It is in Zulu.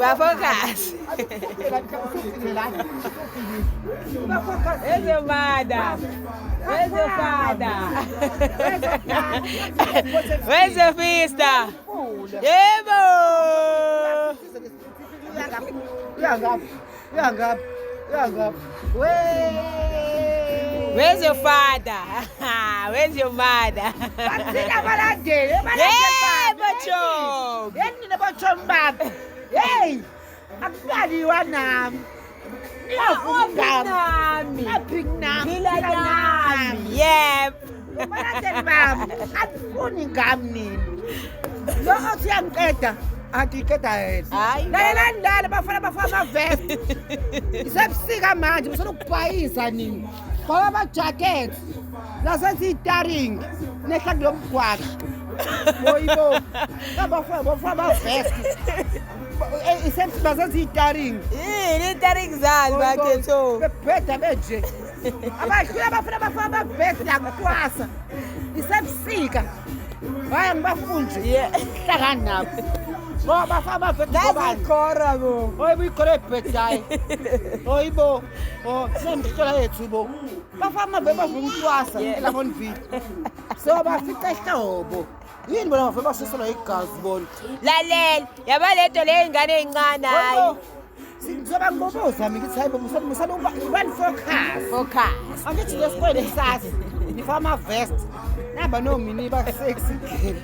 Bafocus. Where's your mother? Where's your father? Where's your sister? Yebo. Where's your father? Where's your mother? Hey, akukali wanami. Yep. Balandeli bami, akufuni ngami nini. Lo osiyangqeda, angiqeda yena. Lalela bafana amavest. Isebusika manje usona ukubhayisa nini. Baba ama-jacket. Lasenza itaring. Nehla kulomgwaqo. Boyibo. Bafana amavest. Bazenza itaring. Itaring zani baketho. Bebheda benje. Abadlula bafana amavest yakukwasa. Isebusika. Hayi ngibafunje. Hlakani nabo. Ngoba bafana amavest ngobani? Khora bo. Oyibo ikhore ebhedayo. Oyibo. Sendihlola yethu bo. Bafana amavest bavumkwasa elabona video. So bafica ihlobo. Yini bona bafana bashiselwa igazi bona. Lalela, yaba lento le ingane ezincane hayi. Singizoba ngoboza mina ngithi hayi musana one focus. Angithi lesikwele kusasa. Ngifama vest. Naba no mini ba sexy girl.